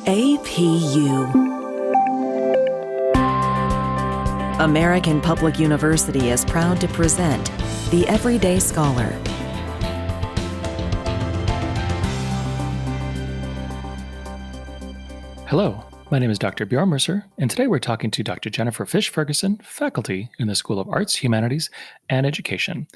APU. American Public University is proud to present The Everyday Scholar. Hello, my name is Dr. Bjorn Mercer, and today we're talking to Dr. Jennifer Fisch-Ferguson, faculty in the School of Arts, Humanities, and Education.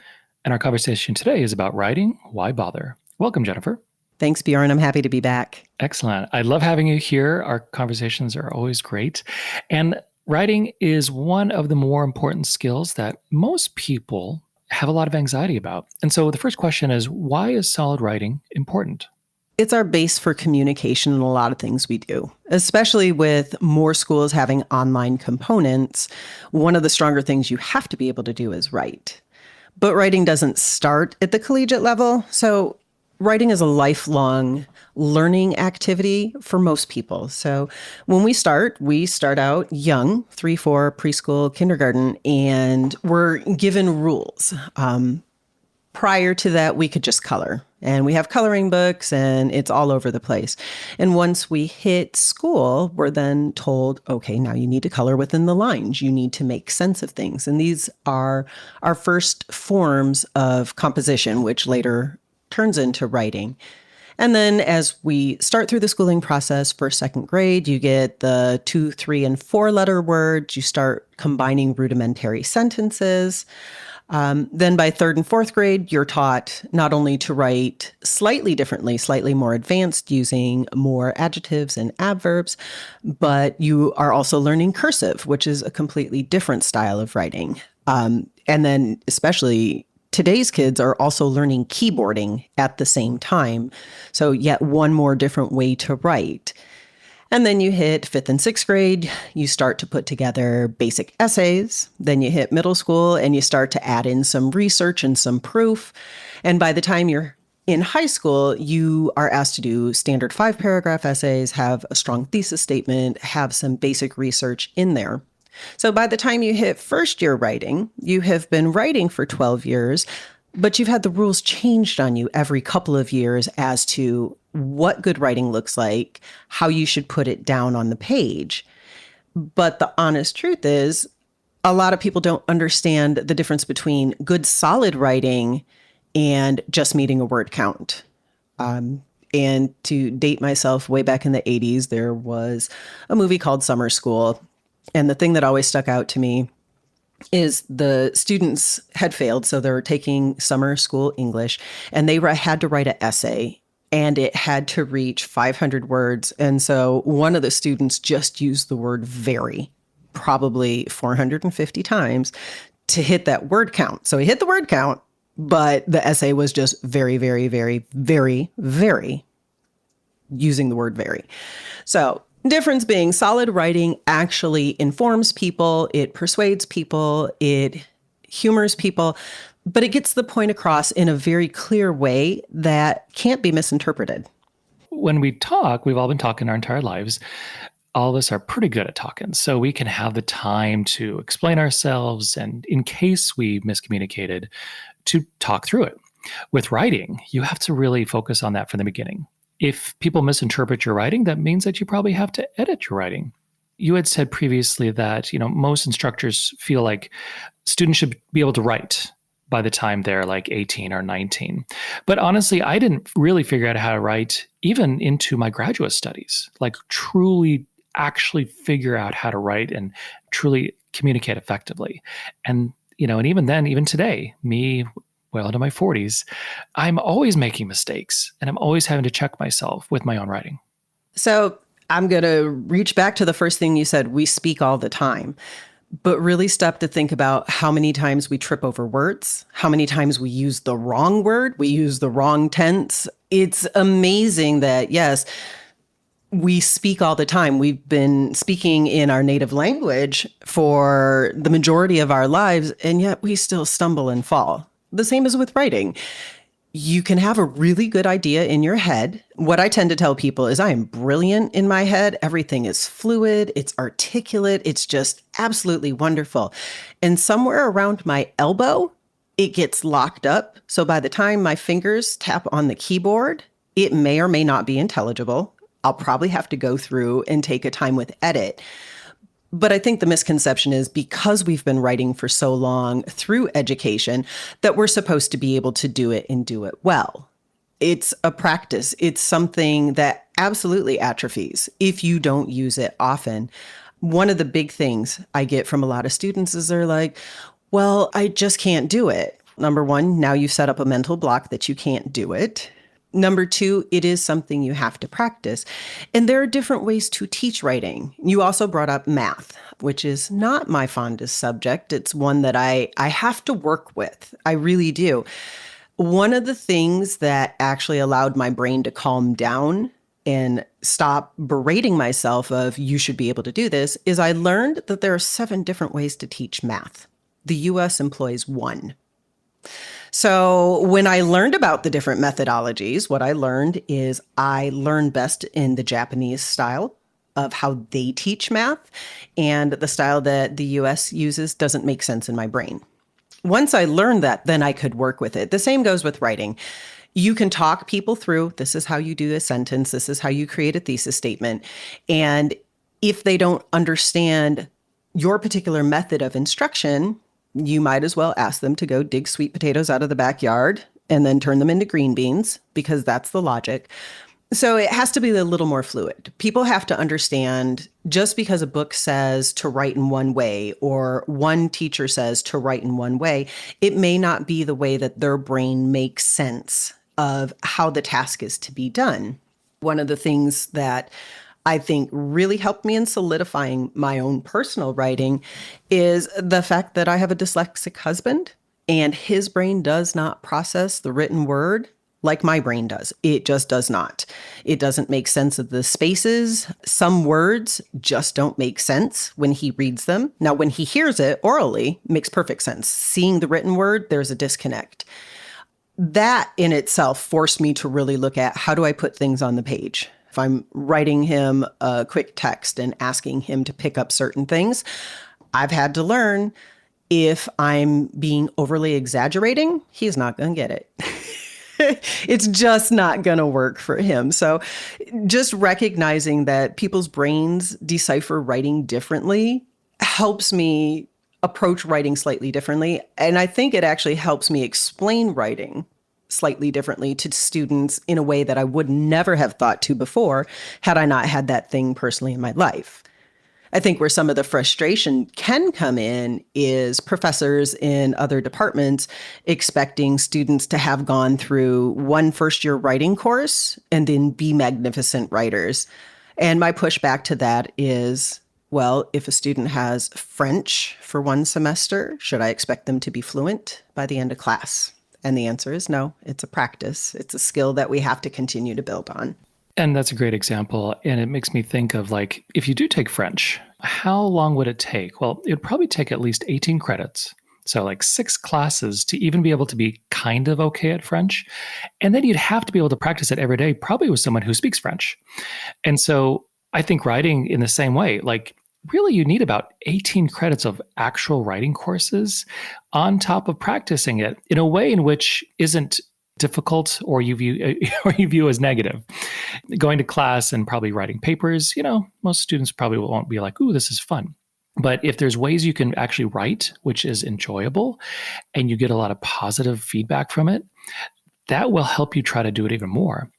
And our conversation today is about writing. Why bother? Welcome, Jennifer. Thanks, Bjorn. I'm happy to be back. Excellent. I love having you here. Our conversations are always great. And writing is one of the more important skills that most people have a lot of anxiety about. And so the first question is, why is solid writing important? It's our base for communication in a lot of things we do, especially with more schools having online components. One of the stronger things you have to be able to do is write. But writing doesn't start at the collegiate level. So writing is a lifelong learning activity for most people. So when we start out young, 3, 4, preschool, kindergarten, and we're given rules. Prior to that, we could just color. And we have coloring books, and it's all over the place. And once we hit school, we're then told, okay, now you need to color within the lines. You need to make sense of things. And these are our first forms of composition, which later turns into writing. And then as we start through the schooling process for second grade, you get the 2, 3, and 4-letter words. You start combining rudimentary sentences. Then by third and fourth grade, you're taught not only to write slightly differently, slightly more advanced, using more adjectives and adverbs, but you are also learning cursive, which is a completely different style of writing. And then especially today's kids are also learning keyboarding at the same time. So yet one more different way to write. And then you hit 5th and 6th grade, you start to put together basic essays. Then you hit middle school and you start to add in some research and some proof. And by the time you're in high school, you are asked to do standard 5-paragraph essays, have a strong thesis statement, have some basic research in there. So by the time you hit first year writing, you have been writing for 12 years, but you've had the rules changed on you every couple of years as to what good writing looks like, how you should put it down on the page. But the honest truth is, a lot of people don't understand the difference between good, solid writing and just meeting a word count. And to date myself, way back in the 80s, there was a movie called Summer School. And the thing that always stuck out to me is the students had failed. So they were taking summer school English, and they had to write an essay, and it had to reach 500 words. And so one of the students just used the word very, probably 450 times to hit that word count. So he hit the word count, but the essay was just very, very, very, very, very using the word very. So difference being, solid writing actually informs people, it persuades people, it humors people, but it gets the point across in a very clear way that can't be misinterpreted. When we talk, we've all been talking our entire lives. All of us are pretty good at talking, so we can have the time to explain ourselves, and in case we miscommunicated, to talk through it. With writing, you have to really focus on that from the beginning. If people misinterpret your writing, that means that you probably have to edit your writing. You had said previously that, most instructors feel like students should be able to write by the time they're like 18 or 19. But honestly, I didn't really figure out how to write even into my graduate studies, like truly actually figure out how to write and truly communicate effectively. And, and even then, even today, me, well into my 40s, I'm always making mistakes, and I'm always having to check myself with my own writing. So I'm going to reach back to the first thing you said. We speak all the time, but really stop to think about how many times we trip over words, how many times we use the wrong word, we use the wrong tense. It's amazing that, yes, we speak all the time. We've been speaking in our native language for the majority of our lives, and yet we still stumble and fall. The same as with writing. You can have a really good idea in your head. What I tend to tell people is I am brilliant in my head. Everything is fluid. It's articulate. It's just absolutely wonderful. And somewhere around my elbow, it gets locked up. So by the time my fingers tap on the keyboard, it may or may not be intelligible. I'll probably have to go through and take a time with edit. But I think the misconception is because we've been writing for so long through education that we're supposed to be able to do it and do it well. It's a practice. It's something that absolutely atrophies if you don't use it often. One of the big things I get from a lot of students is they're like, well, I just can't do it. Number one, now you've set up a mental block that you can't do it. Number two, it is something you have to practice. And there are different ways to teach writing. You also brought up math, which is not my fondest subject. It's one that I have to work with. I really do. One of the things that actually allowed my brain to calm down and stop berating myself of you should be able to do this is I learned that there are 7 different ways to teach math. The US employs 1. So when I learned about the different methodologies, what I learned is I learn best in the Japanese style of how they teach math, and the style that the US uses doesn't make sense in my brain. Once I learned that, then I could work with it. The same goes with writing. You can talk people through, this is how you do a sentence, this is how you create a thesis statement. And if they don't understand your particular method of instruction, you might as well ask them to go dig sweet potatoes out of the backyard and then turn them into green beans, because that's the logic. So it has to be a little more fluid. People have to understand just because a book says to write in one way or one teacher says to write in one way, it may not be the way that their brain makes sense of how the task is to be done. One of the things that I think really helped me in solidifying my own personal writing is the fact that I have a dyslexic husband and his brain does not process the written word like my brain does. It just does not. It doesn't make sense of the spaces. Some words just don't make sense when he reads them. Now, when he hears it orally, it makes perfect sense. Seeing the written word, there's a disconnect. That in itself forced me to really look at how do I put things on the page? If I'm writing him a quick text and asking him to pick up certain things, I've had to learn if I'm being overly exaggerating, he's not going to get it. It's just not going to work for him. So just recognizing that people's brains decipher writing differently helps me approach writing slightly differently. And I think it actually helps me explain writing slightly differently to students in a way that I would never have thought to before had I not had that thing personally in my life. I think where some of the frustration can come in is professors in other departments expecting students to have gone through one first-year writing course and then be magnificent writers. And my pushback to that is, well, if a student has French for one semester, should I expect them to be fluent by the end of class? And the answer is no. It's a practice. It's a skill that we have to continue to build on. And that's a great example. And it makes me think of like, if you do take French, how long would it take? Well, it would probably take at least 18 credits. So like 6 classes to even be able to be kind of okay at French. And then you'd have to be able to practice it every day, probably with someone who speaks French. And so I think writing in the same way, like really you need about 18 credits of actual writing courses on top of practicing it in a way in which isn't difficult or you view as negative. Going to class and probably writing papers, most students probably won't be like, ooh, this is fun. But if there's ways you can actually write, which is enjoyable, and you get a lot of positive feedback from it, that will help you try to do it even more.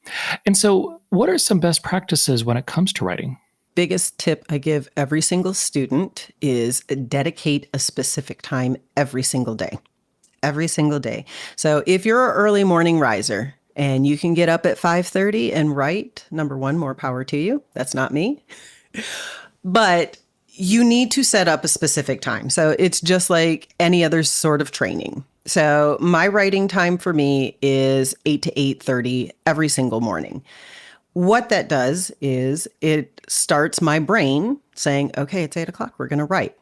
And so what are some best practices when it comes to writing? Biggest tip I give every single student is dedicate a specific time every single day. Every single day. So if you're an early morning riser and you can get up at 5:30 and write, number one, more power to you. That's not me. But you need to set up a specific time. So it's just like any other sort of training. So my writing time for me is 8 to 8:30 every single morning. What that does is it starts my brain saying, okay, it's 8 o'clock, we're going to write.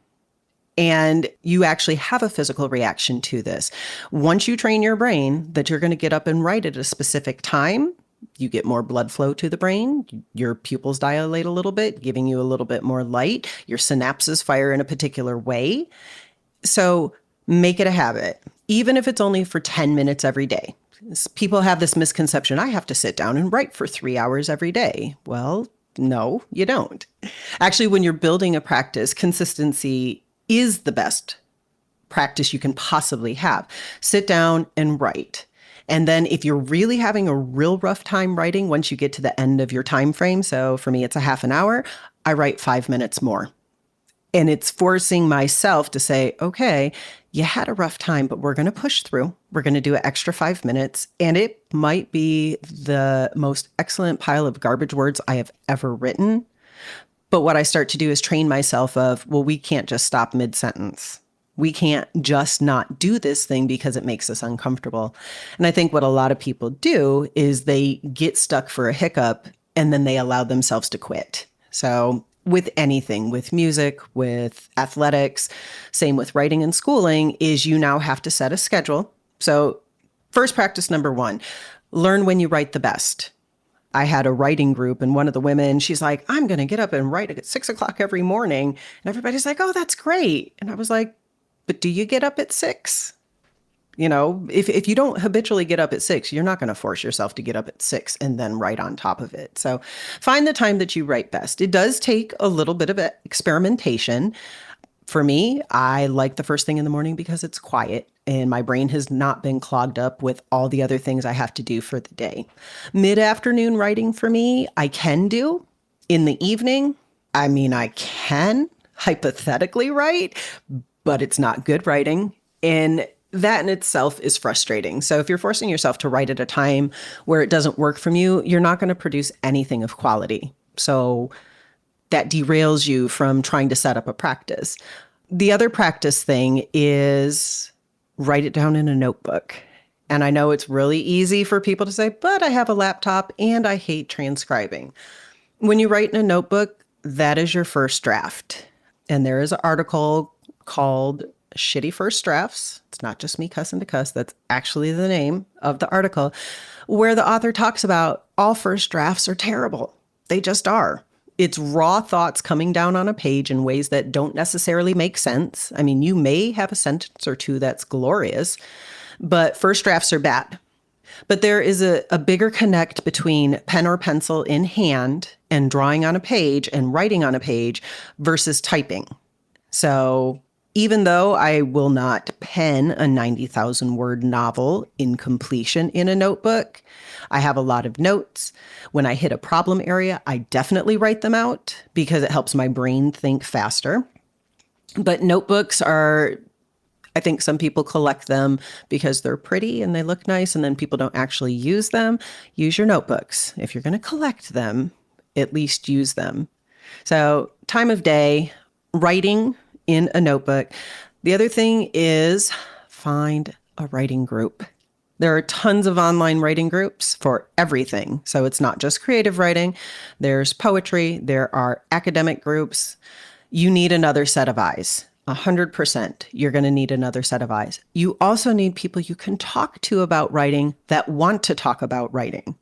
And you actually have a physical reaction to this. Once you train your brain that you're going to get up and write at a specific time, you get more blood flow to the brain. Your pupils dilate a little bit, giving you a little bit more light. Your synapses fire in a particular way. So make it a habit, even if it's only for 10 minutes every day. People have this misconception, I have to sit down and write for 3 hours every day. Well, no, you don't. Actually, when you're building a practice, consistency is the best practice you can possibly have. Sit down and write. And then if you're really having a real rough time writing, once you get to the end of your time frame, so for me, it's a half an hour, I write 5 minutes more. And it's forcing myself to say, okay, you had a rough time, but we're going to push through. We're going to do an extra 5 minutes. And it might be the most excellent pile of garbage words I have ever written. But what I start to do is train myself of, well, we can't just stop mid-sentence. We can't just not do this thing because it makes us uncomfortable. And I think what a lot of people do is they get stuck for a hiccup and then they allow themselves to quit. So with anything, with music, with athletics, same with writing and schooling, is you now have to set a schedule. So first practice number 1, learn when you write the best. I had a writing group and one of the women, she's like, I'm going to get up and write at 6 o'clock every morning. And everybody's like, oh, that's great. And I was like, but do you get up at 6? You know, if you don't habitually get up at 6, you're not going to force yourself to get up at 6 and then write on top of it. So find the time that you write best. It does take a little bit of experimentation. For me, I like the first thing in the morning because it's quiet and my brain has not been clogged up with all the other things I have to do for the day. Mid-afternoon writing for me, I can do. In the evening, I can hypothetically write, but it's not good writing. And that in itself is frustrating. So if you're forcing yourself to write at a time where it doesn't work from you, you're not going to produce anything of quality. So that derails you from trying to set up a practice. The other practice thing is write it down in a notebook. And I know it's really easy for people to say, but I have a laptop and I hate transcribing. When you write in a notebook, that is your first draft. And there is an article called Shitty First Drafts. It's not just me cussing to cuss. That's actually the name of the article, where the author talks about all first drafts are terrible. They just are. It's raw thoughts coming down on a page in ways that don't necessarily make sense. I mean, you may have a sentence or two that's glorious, but first drafts are bad. But there is a bigger connect between pen or pencil in hand and drawing on a page and writing on a page versus typing. So even though I will not pen a 90,000 word novel in completion in a notebook, I have a lot of notes. When I hit a problem area, I definitely write them out because it helps my brain think faster. But notebooks are, I think some people collect them because they're pretty and they look nice, and then people don't actually use them. Use your notebooks. If you're going to collect them, at least use them. So time of day, writing in a notebook. The other thing is find a writing group. There are tons of online writing groups for everything. So it's not just creative writing. There's poetry. There are academic groups. You need another set of eyes. 100%. You're going to need another set of eyes. You also need people you can talk to about writing that want to talk about writing.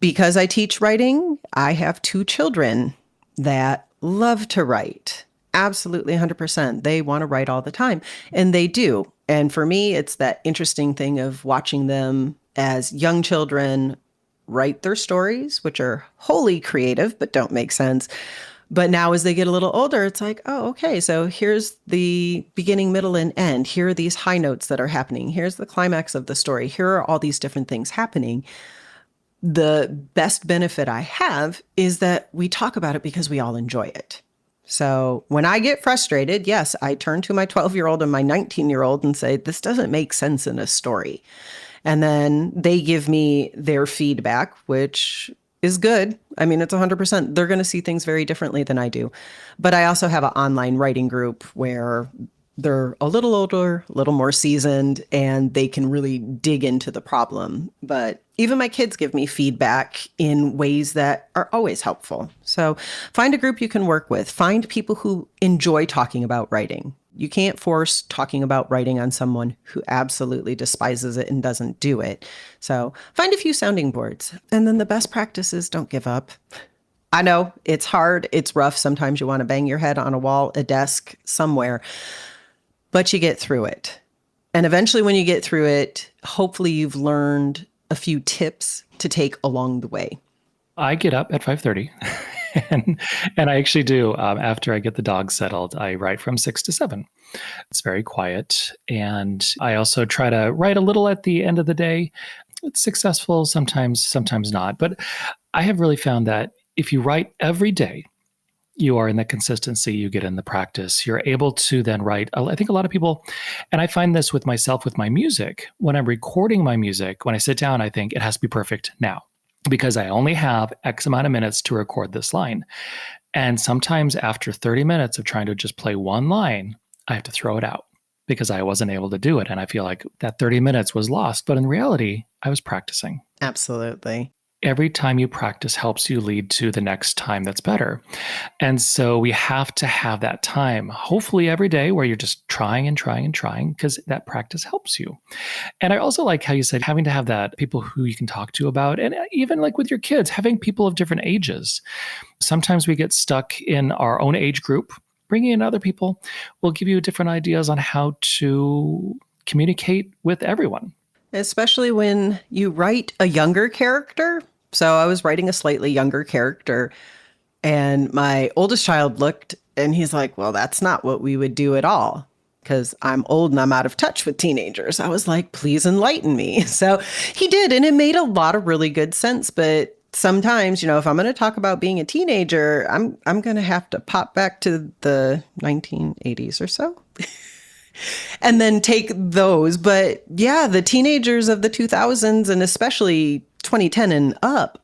Because I teach writing, I have 2 children that love to write. Absolutely 100%. They want to write all the time, and they do. And for me, it's that interesting thing of watching them as young children write their stories, which are wholly creative, but don't make sense. But now as they get a little older, it's like, oh, okay, so here's the beginning, middle, and end. Here are these high notes that are happening. Here's the climax of the story. Here are all these different things happening. The best benefit I have is that we talk about it because we all enjoy it. So when I get frustrated, yes, I turn to my 12-year-old and my 19-year-old and say, this doesn't make sense in a story. And then they give me their feedback, which is good. I mean, it's 100%. They're going to see things very differently than I do. But I also have an online writing group where they're a little older, a little more seasoned, and they can really dig into the problem. But even my kids give me feedback in ways that are always helpful. So find a group you can work with. Find people who enjoy talking about writing. You can't force talking about writing on someone who absolutely despises it and doesn't do it. So find a few sounding boards. And then the best practice is don't give up. I know it's hard. It's rough. Sometimes you want to bang your head on a wall, a desk, somewhere, but you get through it. And eventually when you get through it, hopefully you've learned a few tips to take along the way. I get up at 5:30 and I actually do. After I get the dog settled, I write from 6 to 7. It's very quiet. And I also try to write a little at the end of the day. It's successful sometimes, sometimes not. But I have really found that if you write every day, you are in the consistency, you get in the practice. You're able to then write. I think a lot of people, and I find this with myself with my music, when I'm recording my music, when I sit down, I think it has to be perfect now because I only have X amount of minutes to record this line. And sometimes after 30 minutes of trying to just play one line, I have to throw it out because I wasn't able to do it. And I feel like that 30 minutes was lost. But in reality, I was practicing. Absolutely. Every time you practice helps you lead to the next time that's better. And so we have to have that time, hopefully every day, where you're just trying and trying and trying because that practice helps you. And I also like how you said having to have that people who you can talk to about, and even like with your kids, having people of different ages. Sometimes we get stuck in our own age group. Bringing in other people will give you different ideas on how to communicate with everyone. Especially when you write a younger character. So I was writing a slightly younger character, and my oldest child looked and he's like, well, that's not what we would do at all, because I'm old and I'm out of touch with teenagers. I was like, please enlighten me. So he did, and it made a lot of really good sense. But sometimes, if I'm going to talk about being a teenager, I'm going to have to pop back to the 1980s or so. And then take those. But yeah, the teenagers of the 2000s and especially 2010 and up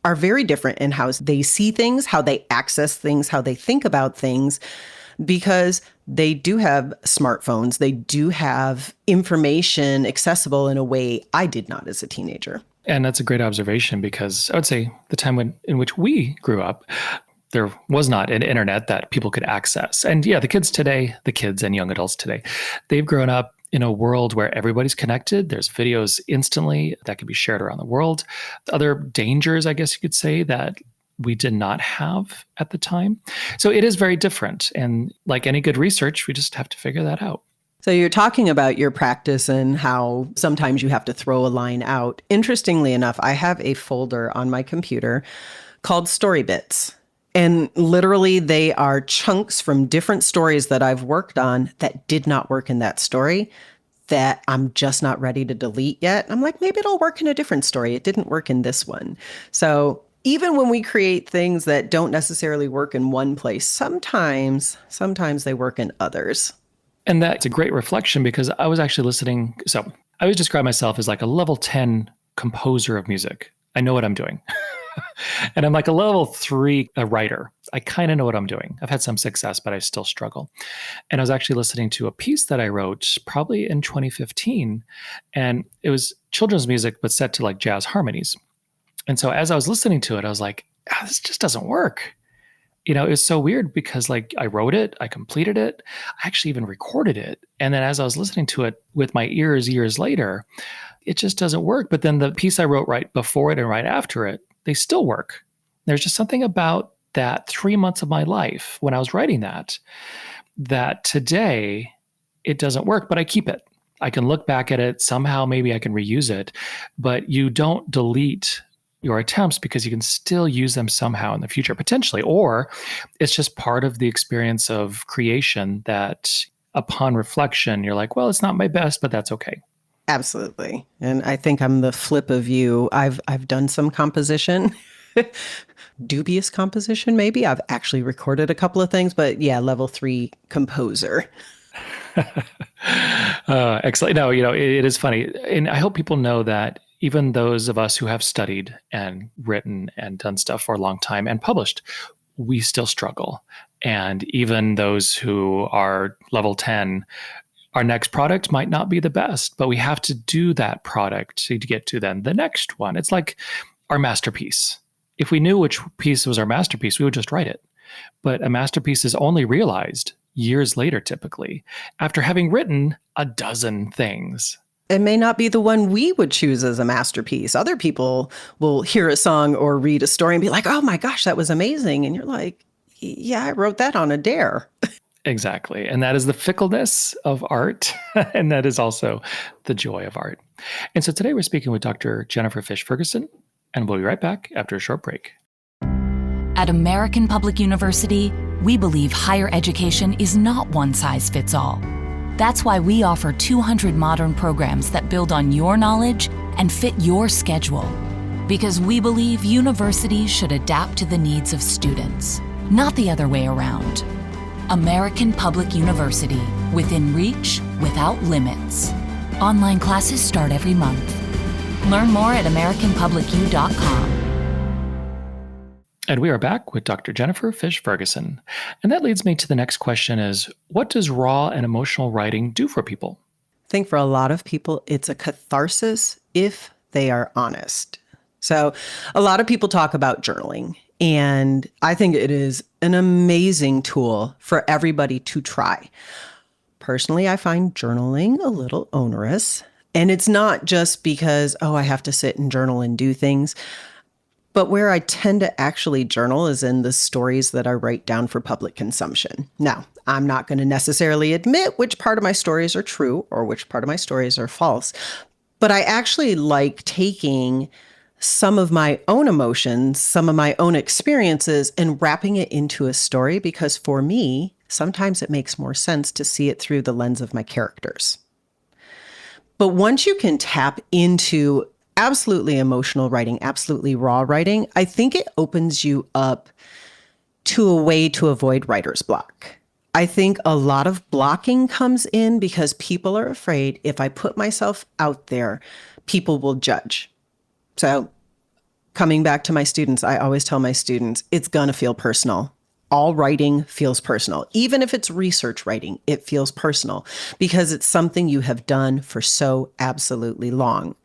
are very different in how they see things, how they access things, how they think about things, because they do have smartphones. They do have information accessible in a way I did not as a teenager. And that's a great observation because I would say the time in which we grew up, there was not an internet that people could access. And yeah, the kids and young adults today, they've grown up in a world where everybody's connected. There's videos instantly that can be shared around the world. Other dangers, I guess you could say, that we did not have at the time. So it is very different. And like any good research, we just have to figure that out. So you're talking about your practice and how sometimes you have to throw a line out. Interestingly enough, I have a folder on my computer called Story Bits. And literally, they are chunks from different stories that I've worked on that did not work in that story that I'm just not ready to delete yet. I'm like, maybe it'll work in a different story. It didn't work in this one. So even when we create things that don't necessarily work in one place, sometimes they work in others. And that's a great reflection because I was actually listening. So I always describe myself as like a level 10 composer of music. I know what I'm doing. And I'm like a level 3 writer. I kind of know what I'm doing. I've had some success, but I still struggle. And I was actually listening to a piece that I wrote probably in 2015. And it was children's music, but set to like jazz harmonies. And so as I was listening to it, I was like, this just doesn't work. It was so weird because like I wrote it, I completed it, I actually even recorded it. And then as I was listening to it with my ears years later, it just doesn't work. But then the piece I wrote right before it and right after it, they still work. There's just something about that 3 months of my life when I was writing that today it doesn't work, but I keep it. I can look back at it. Somehow maybe I can reuse it, but you don't delete your attempts because you can still use them somehow in the future, potentially, or it's just part of the experience of creation that upon reflection, you're like, well, it's not my best, but that's okay. Absolutely. And I think I'm the flip of you. I've done some composition, dubious composition, maybe. I've actually recorded a couple of things, but yeah, level 3 composer. Excellent. No, it is funny. And I hope people know that even those of us who have studied and written and done stuff for a long time and published, we still struggle. And even those who are level 10, our next product might not be the best, but we have to do that product to get to then the next one. It's like our masterpiece. If we knew which piece was our masterpiece, we would just write it. But a masterpiece is only realized years later, typically, after having written a dozen things. It may not be the one we would choose as a masterpiece. Other people will hear a song or read a story and be like, oh my gosh, that was amazing. And you're like, yeah, I wrote that on a dare. Exactly. And that is the fickleness of art. And that is also the joy of art. And so today we're speaking with Dr. Jennifer Fisch-Ferguson, and we'll be right back after a short break. At American Public University, we believe higher education is not one size fits all. That's why we offer 200 modern programs that build on your knowledge and fit your schedule. Because we believe universities should adapt to the needs of students, not the other way around. American Public University, within reach, without limits. Online classes start every month. Learn more at americanpublicu.com. And we are back with Dr. Jennifer Fisch-Ferguson. And that leads me to the next question is, what does raw and emotional writing do for people? I think for a lot of people, it's a catharsis if they are honest. So a lot of people talk about journaling, and I think it is an amazing tool for everybody to try. Personally, I find journaling a little onerous, and it's not just because, I have to sit and journal and do things. But where I tend to actually journal is in the stories that I write down for public consumption. Now, I'm not going to necessarily admit which part of my stories are true or which part of my stories are false, but I actually like taking some of my own emotions, some of my own experiences, and wrapping it into a story because for me, sometimes it makes more sense to see it through the lens of my characters. But once you can tap into absolutely emotional writing, absolutely raw writing, I think it opens you up to a way to avoid writer's block. I think a lot of blocking comes in because people are afraid if I put myself out there, people will judge. So coming back to my students, I always tell my students, it's going to feel personal. All writing feels personal. Even if it's research writing, it feels personal because it's something you have done for so absolutely long.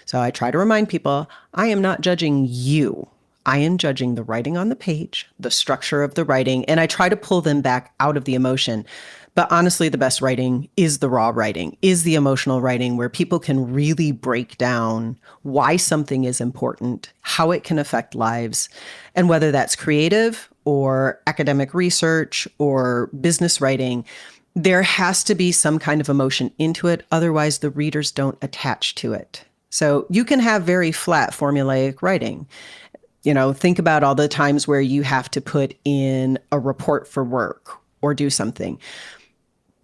So I try to remind people, I am not judging you. I am judging the writing on the page, the structure of the writing, and I try to pull them back out of the emotion. But honestly, the best writing is the raw writing, is the emotional writing where people can really break down why something is important, how it can affect lives, and whether that's creative or academic research or business writing, there has to be some kind of emotion into it. Otherwise, the readers don't attach to it. So you can have very flat formulaic writing. Think about all the times where you have to put in a report for work or do something.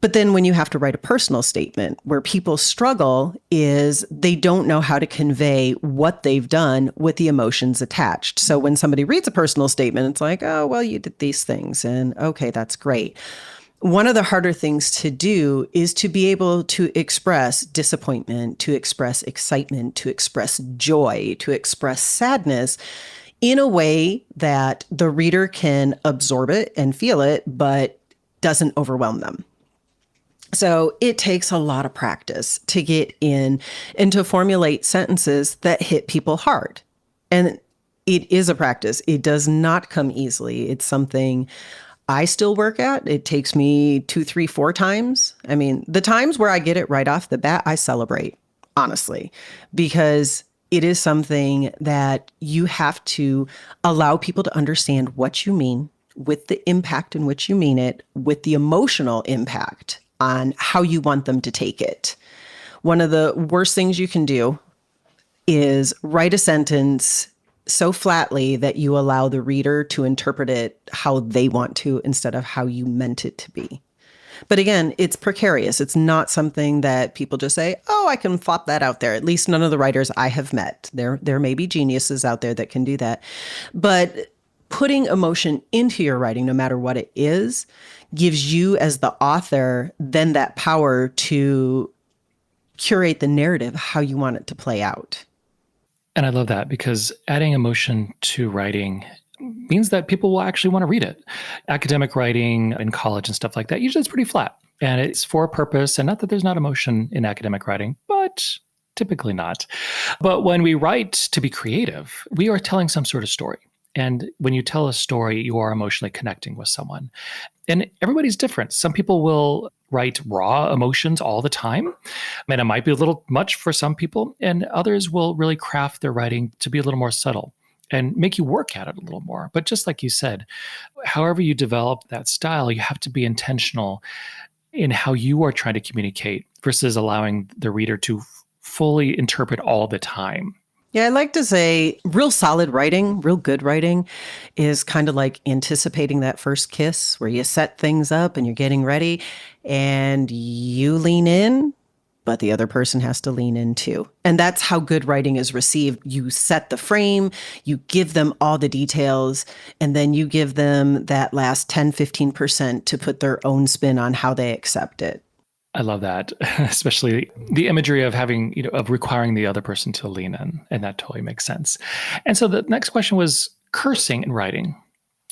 But then when you have to write a personal statement, where people struggle is they don't know how to convey what they've done with the emotions attached. So when somebody reads a personal statement, it's like, oh, well, you did these things. And okay, that's great. One of the harder things to do is to be able to express disappointment, to express excitement, to express joy, to express sadness in a way that the reader can absorb it and feel it, but doesn't overwhelm them. So it takes a lot of practice to get in and to formulate sentences that hit people hard. And it is a practice. It does not come easily. It's something I still work at. It takes me 2, 3, 4 times. I mean, the times where I get it right off the bat, I celebrate, honestly, because it is something that you have to allow people to understand what you mean with the impact in which you mean it, with the emotional impact on how you want them to take it. One of the worst things you can do is write a sentence so flatly that you allow the reader to interpret it how they want to instead of how you meant it to be. But again, it's precarious. It's not something that people just say, oh, I can flop that out there. At least none of the writers I have met. There may be geniuses out there that can do that. But putting emotion into your writing, no matter what it is, gives you as the author then that power to curate the narrative how you want it to play out. And I love that because adding emotion to writing means that people will actually want to read it. Academic writing in college and stuff like that, usually it's pretty flat and it's for a purpose. And not that there's not emotion in academic writing, but typically not. But when we write to be creative, we are telling some sort of story. And when you tell a story, you are emotionally connecting with someone. And everybody's different. Some people will write raw emotions all the time. And it might be a little much for some people. And others will really craft their writing to be a little more subtle. and make you work at it a little more. But just like you said, however you develop that style, you have to be intentional in how you are trying to communicate versus allowing the reader to fully interpret all the time. Yeah, I like to say real solid writing, real good writing is kind of like anticipating that first kiss where you set things up and you're getting ready and you lean in, but the other person has to lean in too. And that's how good writing is received. You set the frame, you give them all the details, and then you give them that last 10, 15% to put their own spin on how they accept it. I love that, especially the imagery of having, of requiring the other person to lean in. And that totally makes sense. And so the next question was cursing in writing.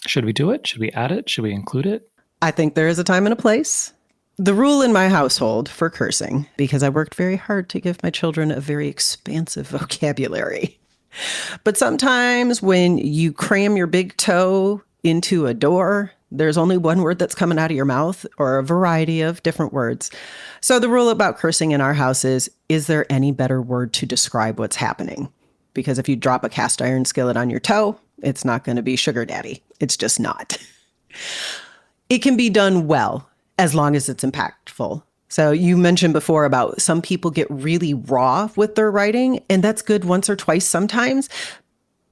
Should we do it? Should we add it? Should we include it? I think there is a time and a place. The rule in my household for cursing, because I worked very hard to give my children a very expansive vocabulary. But sometimes when you cram your big toe into a door, there's only one word that's coming out of your mouth or a variety of different words. So the rule about cursing in our house is there any better word to describe what's happening? Because if you drop a cast iron skillet on your toe, it's not going to be sugar daddy. It's just not. It can be done well as long as it's impactful. So you mentioned before about some people get really raw with their writing, and that's good once or twice sometimes.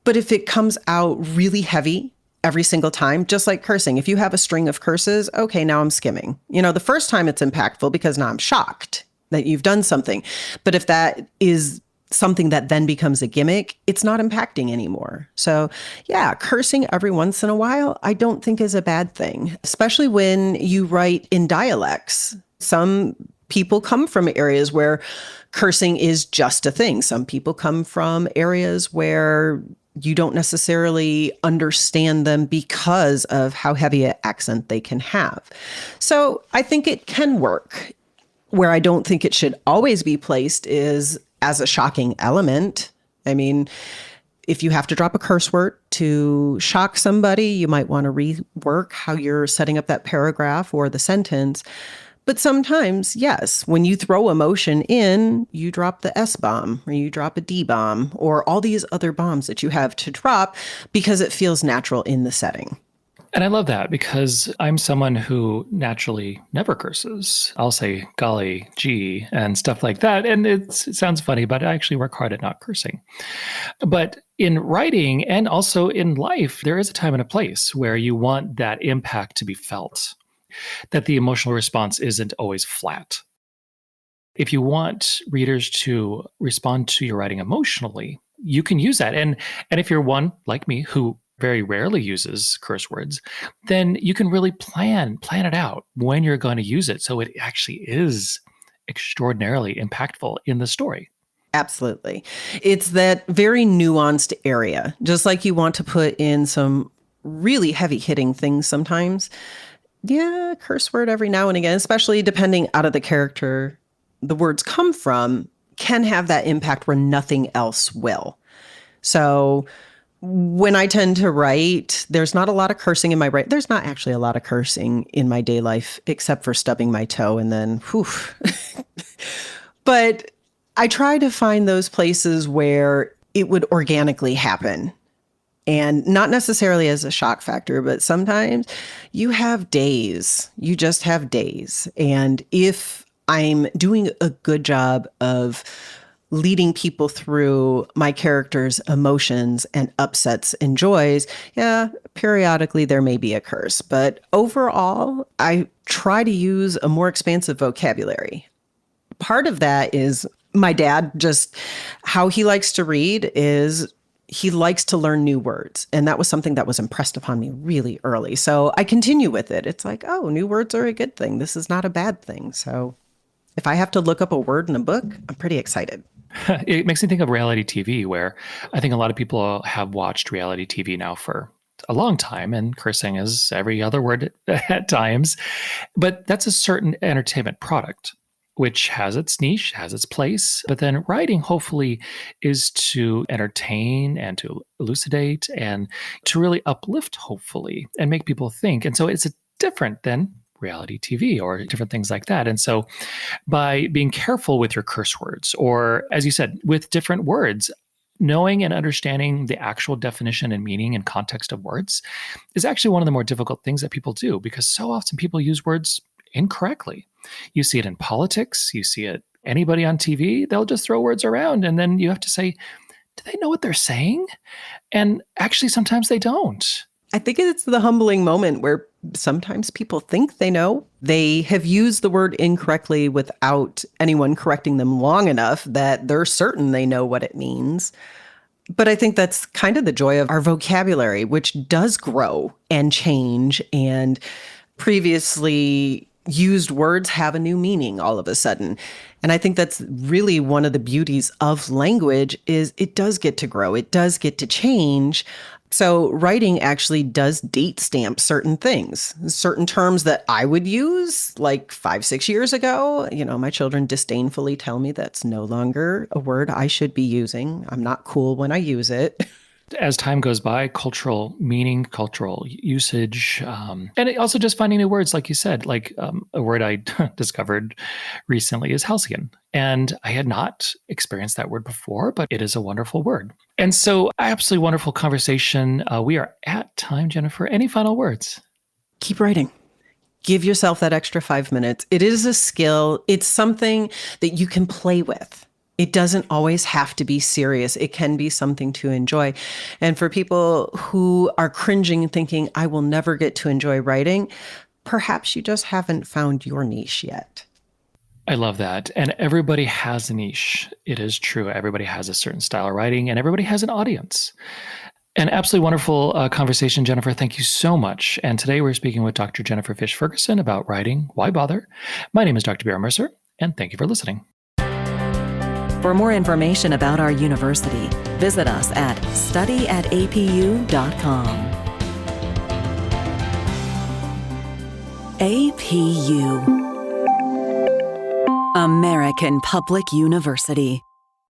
But if it comes out really heavy every single time, just like cursing, if you have a string of curses, okay, now I'm skimming. The first time it's impactful because now I'm shocked that you've done something. But if that is something that then becomes a gimmick, it's not impacting anymore. So yeah, cursing every once in a while, I don't think is a bad thing, especially when you write in dialects. Some people come from areas where cursing is just a thing. Some people come from areas where you don't necessarily understand them because of how heavy an accent they can have. So I think it can work. Where I don't think it should always be placed is as a shocking element. I mean, if you have to drop a curse word to shock somebody, you might want to rework how you're setting up that paragraph or the sentence. But sometimes, yes, when you throw emotion in, you drop the S-bomb or you drop a D-bomb or all these other bombs that you have to drop because it feels natural in the setting. And I love that because I'm someone who naturally never curses. I'll say golly, gee, and stuff like that. And it sounds funny, but I actually work hard at not cursing. But in writing and also in life, there is a time and a place where you want that impact to be felt, that the emotional response isn't always flat. If you want readers to respond to your writing emotionally, you can use that. And if you're one like me who very rarely uses curse words, then you can really plan it out when you're going to use it. So it actually is extraordinarily impactful in the story. Absolutely. It's that very nuanced area, just like you want to put in some really heavy hitting things sometimes. Yeah, curse word every now and again, especially depending out of the character the words come from, can have that impact where nothing else will. So when I tend to write, there's not a lot of cursing in my writing. There's not actually a lot of cursing in my day life, except for stubbing my toe and then, whew. But I try to find those places where it would organically happen. And not necessarily as a shock factor, but sometimes you have days. You just have days. And if I'm doing a good job of leading people through my character's emotions and upsets and joys, yeah, periodically there may be a curse. But overall, I try to use a more expansive vocabulary. Part of that is my dad, just how he likes to read is he likes to learn new words. And that was something that was impressed upon me really early. So I continue with it. It's like, oh, new words are a good thing. This is not a bad thing. So if I have to look up a word in a book, I'm pretty excited. It makes me think of reality TV, where I think a lot of people have watched reality TV now for a long time, and cursing is every other word at times. But that's a certain entertainment product, which has its niche, has its place. But then writing, hopefully, is to entertain and to elucidate and to really uplift, hopefully, and make people think. And so it's different than reality TV or different things like that. And so by being careful with your curse words, or as you said, with different words, knowing and understanding the actual definition and meaning and context of words is actually one of the more difficult things that people do, because so often people use words incorrectly. You see it in politics, you see it anybody on TV, they'll just throw words around, and then you have to say, do they know what they're saying? And actually, sometimes they don't. I think it's the humbling moment where sometimes people think they know. They have used the word incorrectly without anyone correcting them long enough that they're certain they know what it means. But I think that's kind of the joy of our vocabulary, which does grow and change, and previously used words have a new meaning all of a sudden. And I think that's really one of the beauties of language is it does get to grow. It does get to change. So writing actually does date stamp certain things, certain terms that I would use like 5-6 years ago. My children disdainfully tell me that's no longer a word I should be using. I'm not cool when I use it. As time goes by, cultural meaning, cultural usage, and also just finding new words, like you said, like a word I discovered recently is halcyon. And I had not experienced that word before, but it is a wonderful word. And so absolutely wonderful conversation. We are at time, Jennifer. Any final words? Keep writing. Give yourself that extra 5 minutes. It is a skill. It's something that you can play with. It doesn't always have to be serious. It can be something to enjoy. And for people who are cringing and thinking, I will never get to enjoy writing, perhaps you just haven't found your niche yet. I love that. And everybody has a niche. It is true. Everybody has a certain style of writing, and everybody has an audience. An absolutely wonderful conversation, Jennifer. Thank you so much. And today we're speaking with Dr. Jennifer Fisch-Ferguson about writing. Why bother? My name is Dr. Barry Mercer, and thank you for listening. For more information about our university, visit us at studyatapu.com. APU, American Public University.